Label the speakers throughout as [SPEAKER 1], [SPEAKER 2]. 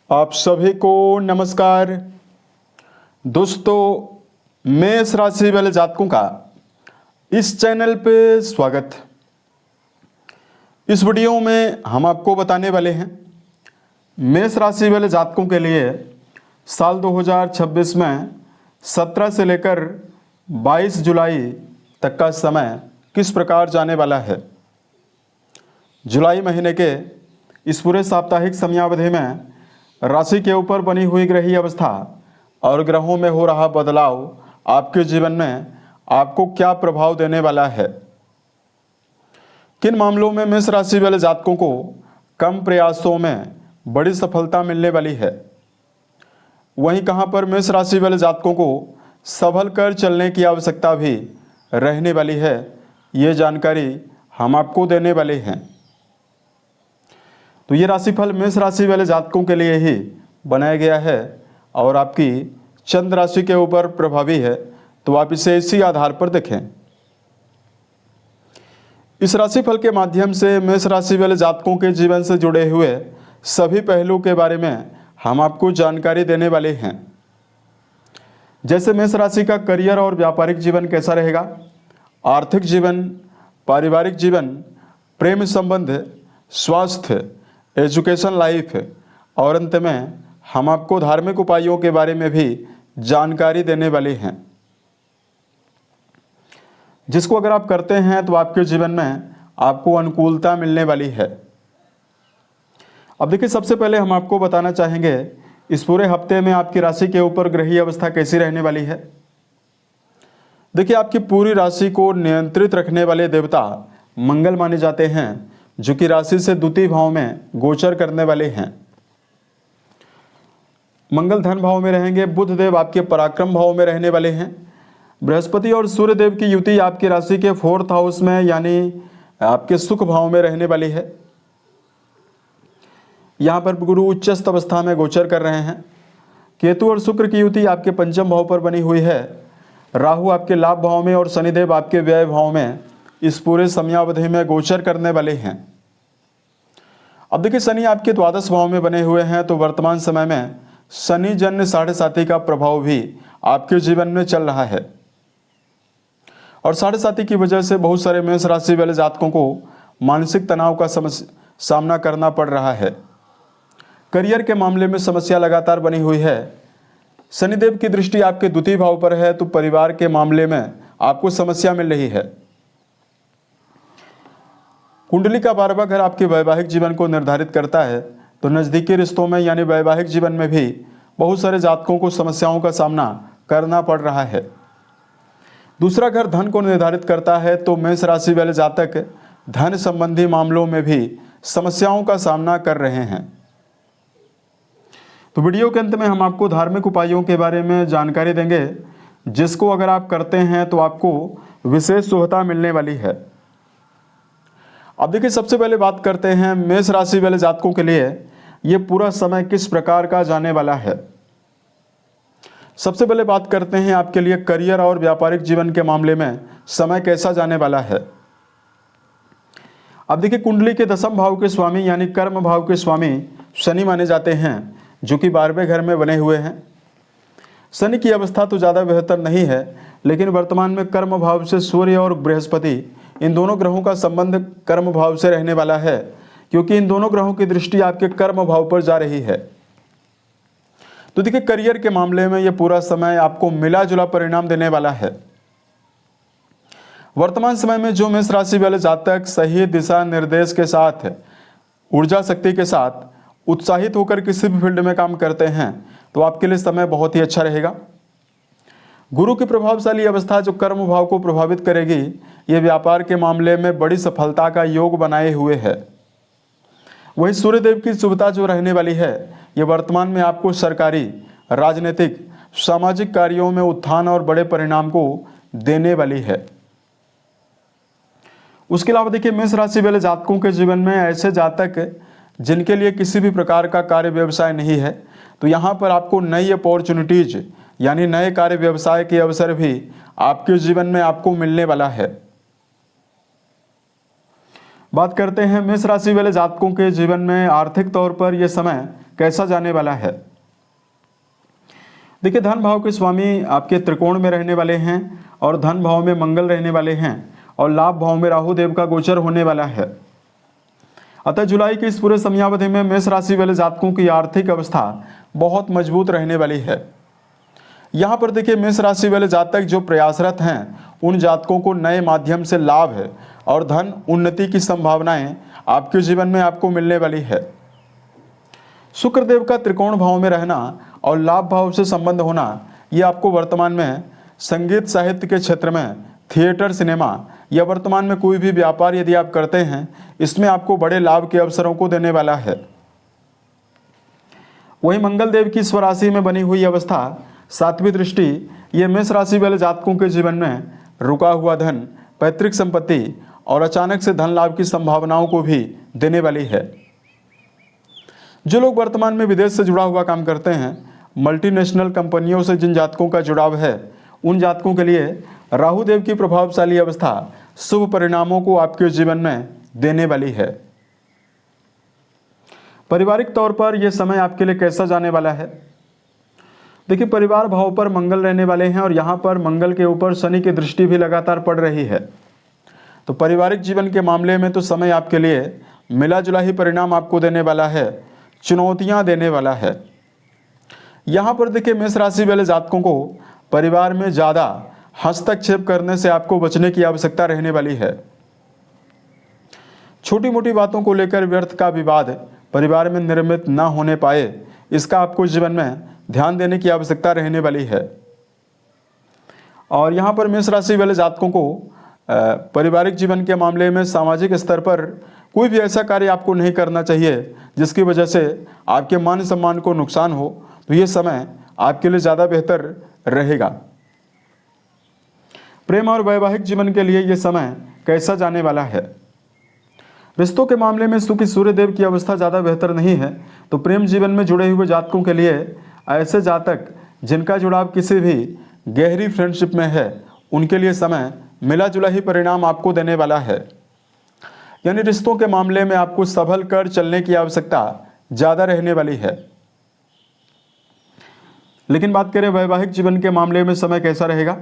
[SPEAKER 1] आप सभी को नमस्कार। दोस्तों, मेष राशि वाले जातकों का इस चैनल पे स्वागत। इस वीडियो में हम आपको बताने वाले हैं मेष राशि वाले जातकों के लिए साल 2026 में 17 से लेकर 22 जुलाई तक का समय किस प्रकार जाने वाला है। जुलाई महीने के इस पूरे साप्ताहिक समयावधि में राशि के ऊपर बनी हुई ग्रही अवस्था और ग्रहों में हो रहा बदलाव आपके जीवन में आपको क्या प्रभाव देने वाला है। किन मामलों में मेष राशि वाले जातकों को कम प्रयासों में बड़ी सफलता मिलने वाली है, वहीं कहां पर मेष राशि वाले जातकों को संभल कर चलने की आवश्यकता भी रहने वाली है, ये जानकारी हम आपको देने वाले हैं। तो ये राशिफल मेष राशि वाले जातकों के लिए ही बनाया गया है और आपकी चंद्र राशि के ऊपर प्रभावी है, तो आप इसे इसी आधार पर देखें। इस राशिफल के माध्यम से मेष राशि वाले जातकों के जीवन से जुड़े हुए सभी पहलू के बारे में हम आपको जानकारी देने वाले हैं। जैसे मेष राशि का करियर और व्यापारिक जीवन कैसा रहेगा, आर्थिक जीवन, पारिवारिक जीवन, प्रेम संबंध, स्वास्थ्य, एजुकेशन लाइफ और अंत में हम आपको धार्मिक उपायों के बारे में भी जानकारी देने वाले हैं, जिसको अगर आप करते हैं तो आपके जीवन में आपको अनुकूलता मिलने वाली है। अब देखिए, सबसे पहले हम आपको बताना चाहेंगे इस पूरे हफ्ते में आपकी राशि के ऊपर ग्रहीय अवस्था कैसी रहने वाली है। देखिए, आपकी पूरी राशि को नियंत्रित रखने वाले देवता मंगल माने जाते हैं, जो कि राशि से द्वितीय भाव में गोचर करने वाले हैं। मंगल धन भाव में रहेंगे, बुध देव आपके पराक्रम भाव में रहने वाले हैं। बृहस्पति और सूर्य देव की युति आपकी राशि के 4th हाउस में यानी आपके सुख भाव में रहने वाली है। यहाँ पर गुरु उच्चस्थ अवस्था में गोचर कर रहे हैं। केतु और शुक्र की युति आपके 5th भाव पर बनी हुई है। राहु आपके लाभ भाव में और शनिदेव आपके व्यय भाव में इस पूरे समयावधि में गोचर करने वाले हैं। अब देखिए, शनि आपके द्वादश भाव में बने हुए हैं, तो वर्तमान समय में शनि जन्य 7.5 का प्रभाव भी आपके जीवन में चल रहा है और 7.5 की वजह से बहुत सारे मेष राशि वाले जातकों को मानसिक तनाव का सामना करना पड़ रहा है। करियर के मामले में समस्या लगातार बनी हुई है। शनिदेव की दृष्टि आपके द्वितीय भाव पर है, तो परिवार के मामले में आपको समस्या मिल रही है। कुंडली का 12वां घर आपके वैवाहिक जीवन को निर्धारित करता है, तो नज़दीकी रिश्तों में यानी वैवाहिक जीवन में भी बहुत सारे जातकों को समस्याओं का सामना करना पड़ रहा है। दूसरा घर धन को निर्धारित करता है, तो मेष राशि वाले जातक धन संबंधी मामलों में भी समस्याओं का सामना कर रहे हैं। तो वीडियो के अंत में हम आपको धार्मिक उपायों के बारे में जानकारी देंगे, जिसको अगर आप करते हैं तो आपको विशेष शुभता मिलने वाली है। अब देखिए, सबसे पहले बात करते हैं मेष राशि वाले जातकों के लिए ये पूरा समय किस प्रकार का जाने वाला है। सबसे पहले बात करते हैं आपके लिए करियर और व्यापारिक जीवन के मामले में समय कैसा जाने वाला है। अब देखिए, कुंडली के 10वें भाव के स्वामी यानी कर्म भाव के स्वामी शनि माने जाते हैं, जो कि 12वें घर में बने हुए हैं। शनि की अवस्था तो ज़्यादा बेहतर नहीं है, लेकिन वर्तमान में कर्म भाव से सूर्य और बृहस्पति इन दोनों ग्रहों का संबंध कर्म भाव से रहने वाला है, क्योंकि इन दोनों ग्रहों की दृष्टि आपके कर्म भाव पर जा रही है। तो देखिए, करियर के मामले में यह पूरा समय आपको मिला जुला परिणाम देने वाला है। वर्तमान समय में जो मेष राशि वाले जातक सही दिशा निर्देश के साथ, ऊर्जा शक्ति के साथ उत्साहित होकर किसी भी फील्ड में काम करते हैं, तो आपके लिए समय बहुत ही अच्छा रहेगा। गुरु की प्रभावशाली अवस्था जो कर्म भाव को प्रभावित करेगी, ये व्यापार के मामले में बड़ी सफलता का योग बनाए हुए है। वहीं सूर्यदेव की शुभता जो रहने वाली है, ये वर्तमान में आपको सरकारी, राजनीतिक, सामाजिक कार्यों में उत्थान और बड़े परिणाम को देने वाली है। उसके अलावा देखिए, मेष राशि वाले जातकों के जीवन में ऐसे जातक जिनके लिए किसी भी प्रकार का कार्य व्यवसाय नहीं है, तो यहाँ पर आपको नई अपॉर्चुनिटीज यानी नए कार्य व्यवसाय के अवसर भी आपके जीवन में आपको मिलने वाला है। बात करते हैं मेष राशि वाले जातकों के जीवन में आर्थिक तौर पर यह समय कैसा जाने वाला है। देखिए धन भाव के स्वामी आपके त्रिकोण में रहने वाले हैं और धन भाव में मंगल रहने वाले हैं और लाभ भाव में राहु देव का गोचर होने वाला है। अतः जुलाई के इस पूरे समयावधि में मेष राशि वाले जातकों की आर्थिक अवस्था बहुत मजबूत रहने वाली है। यहाँ पर देखिए मेष राशि वाले जातक जो प्रयासरत हैं उन जातकों को नए माध्यम से लाभ है और धन उन्नति की संभावनाएं आपके जीवन में आपको मिलने वाली है। शुक्रदेव का त्रिकोण भाव में रहना और लाभ भाव से संबंध होना ये आपको वर्तमान में संगीत साहित्य के क्षेत्र में, थिएटर, सिनेमा या वर्तमान में कोई भी व्यापार यदि आप करते हैं इसमें आपको बड़े लाभ के अवसरों को देने वाला है। वहीं मंगल देव की स्वराशि में बनी हुई अवस्था, सातवीं दृष्टि, ये मेष राशि वाले जातकों के जीवन में रुका हुआ धन, पैतृक संपत्ति और अचानक से धन लाभ की संभावनाओं को भी देने वाली है। जो लोग वर्तमान में विदेश से जुड़ा हुआ काम करते हैं, मल्टीनेशनल कंपनियों से जिन जातकों का जुड़ाव है, उन जातकों के लिए राहु देव की प्रभावशाली अवस्था शुभ परिणामों को आपके जीवन में देने वाली है। पारिवारिक तौर पर यह समय आपके लिए कैसा जाने वाला है। देखिए परिवार भाव पर मंगल रहने वाले हैं और यहाँ पर मंगल के ऊपर शनि की दृष्टि भी लगातार पड़ रही है। तो पारिवारिक जीवन के मामले में तो समय आपके लिए मिला जुला ही परिणाम आपको देने वाला है, चुनौतियां देने वाला है। यहाँ पर देखिए मेष राशि वाले जातकों को परिवार में ज़्यादा हस्तक्षेप करने से आपको बचने की आवश्यकता रहने वाली है। छोटी मोटी बातों को लेकर व्यर्थ का विवाद परिवार में निर्मित न होने पाए, इसका आपको जीवन में ध्यान देने की आवश्यकता रहने वाली है। और यहाँ पर मेष राशि वाले जातकों को पारिवारिक जीवन के मामले में सामाजिक स्तर पर कोई भी ऐसा कार्य आपको नहीं करना चाहिए जिसकी वजह से आपके मान सम्मान को नुकसान हो। तो ये समय आपके लिए ज़्यादा बेहतर रहेगा। प्रेम और वैवाहिक जीवन के लिए ये समय कैसा जाने वाला है। रिश्तों के मामले में सुखी सूर्यदेव की अवस्था ज़्यादा बेहतर नहीं है। तो प्रेम जीवन में जुड़े हुए जातकों के लिए ऐसे जातक जिनका जुड़ाव किसी भी गहरी फ्रेंडशिप में है, उनके लिए समय मिला जुला ही परिणाम आपको देने वाला है। यानी रिश्तों के मामले में आपको संभल कर चलने की आवश्यकता ज़्यादा रहने वाली है। लेकिन बात करें वैवाहिक जीवन के मामले में समय कैसा रहेगा।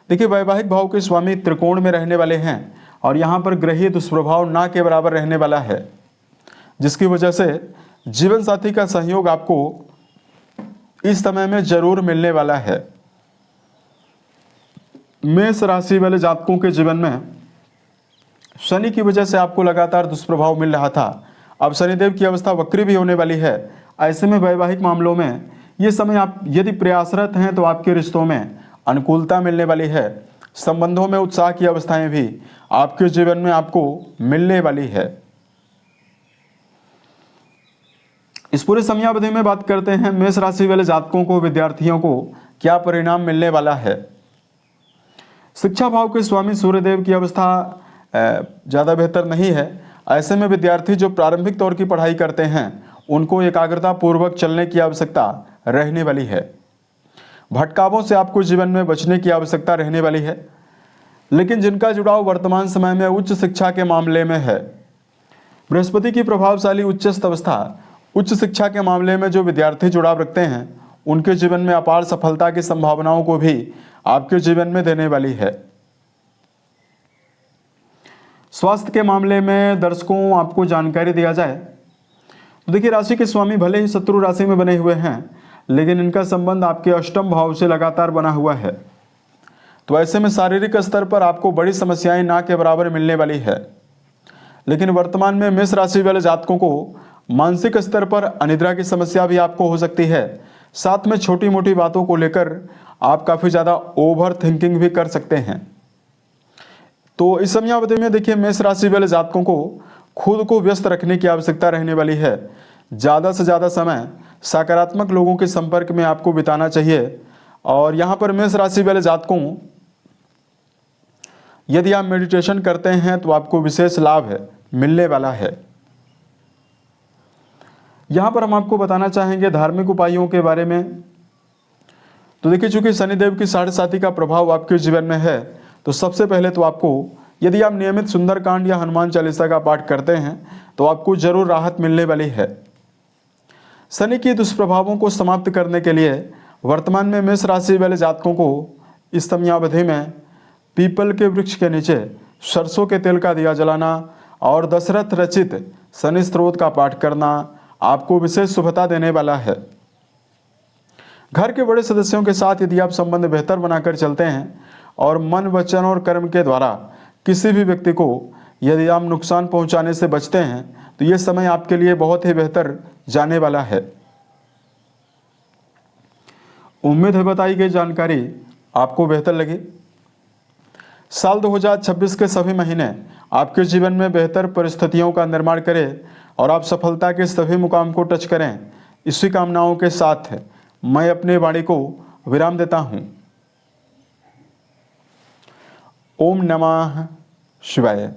[SPEAKER 1] देखिए वैवाहिक भाव के स्वामी त्रिकोण में रहने वाले हैं और यहाँ पर ग्रहीय दुष्प्रभाव ना के बराबर रहने वाला है, जिसकी वजह से जीवन साथी का सहयोग आपको इस समय में जरूर मिलने वाला है। मेष राशि वाले जातकों के जीवन में शनि की वजह से आपको लगातार दुष्प्रभाव मिल रहा था, अब शनिदेव की अवस्था वक्री भी होने वाली है। ऐसे में वैवाहिक मामलों में ये समय आप यदि प्रयासरत हैं तो आपके रिश्तों में अनुकूलता मिलने वाली है। संबंधों में उत्साह की अवस्थाएं भी आपके जीवन में आपको मिलने वाली है। इस पूरे समयावधि में बात करते हैं मेष राशि वाले जातकों को, विद्यार्थियों को क्या परिणाम मिलने वाला है। शिक्षा भाव के स्वामी सूर्यदेव की अवस्था ज़्यादा बेहतर नहीं है। ऐसे में विद्यार्थी जो प्रारंभिक तौर की पढ़ाई करते हैं उनको एकाग्रता पूर्वक चलने की आवश्यकता रहने वाली है। भटकावों से आपको जीवन में बचने की आवश्यकता रहने वाली है। लेकिन जिनका जुड़ाव वर्तमान समय में उच्च शिक्षा के मामले में है, बृहस्पति की प्रभावशाली उच्चस्थ अवस्था, उच्च शिक्षा के मामले में जो विद्यार्थी जुड़ाव रखते हैं उनके जीवन में अपार सफलता की संभावनाओं को भी आपके जीवन में देने वाली है। स्वास्थ्य के मामले में दर्शकों आपको जानकारी दिया जाए तो देखिए राशि के स्वामी भले ही शत्रु राशि में बने हुए हैं, लेकिन इनका संबंध आपके अष्टम भाव से लगातार बना हुआ है। तो ऐसे में शारीरिक स्तर पर आपको बड़ी समस्याएं ना के बराबर मिलने वाली है। लेकिन वर्तमान में मेष राशि वाले जातकों को मानसिक स्तर पर अनिद्रा की समस्या भी आपको हो सकती है। साथ में छोटी मोटी बातों को लेकर आप काफ़ी ज़्यादा ओवर थिंकिंग भी कर सकते हैं। तो इस समयावधि में देखिए मेष राशि वाले जातकों को खुद को व्यस्त रखने की आवश्यकता रहने वाली है। ज़्यादा से ज़्यादा समय सकारात्मक लोगों के संपर्क में आपको बिताना चाहिए। और यहाँ पर मेष राशि वाले जातकों यदि आप मेडिटेशन करते हैं तो आपको विशेष लाभ है मिलने वाला है। यहाँ पर हम आपको बताना चाहेंगे धार्मिक उपायों के बारे में। तो देखिए चूंकि शनिदेव की 7.5 का प्रभाव आपके जीवन में है, तो सबसे पहले तो आपको यदि आप नियमित सुंदरकांड या हनुमान चालीसा का पाठ करते हैं तो आपको जरूर राहत मिलने वाली है। शनि की दुष्प्रभावों को समाप्त करने के लिए वर्तमान में मेष राशि वाले जातकों को इस समयावधि में पीपल के वृक्ष के नीचे सरसों के तेल का दिया जलाना और दशरथ रचित शनि स्त्रोत का पाठ करना आपको विशेष शुभता देने वाला है। घर के बड़े सदस्यों के साथ यदि आप संबंध बेहतर बनाकर चलते हैं और मन, वचन और कर्म के द्वारा किसी भी व्यक्ति को यदि आप नुकसान पहुंचाने से बचते हैं तो ये समय आपके लिए बहुत ही बेहतर जाने वाला है। उम्मीद है बताई गई जानकारी आपको बेहतर लगी। साल 2026 के सभी महीने आपके जीवन में बेहतर परिस्थितियों का निर्माण करें और आप सफलता के सभी मुकाम को टच करें, इसी कामनाओं के साथ मैं अपनी वाणी को विराम देता हूँ। ओम नमः शिवाय।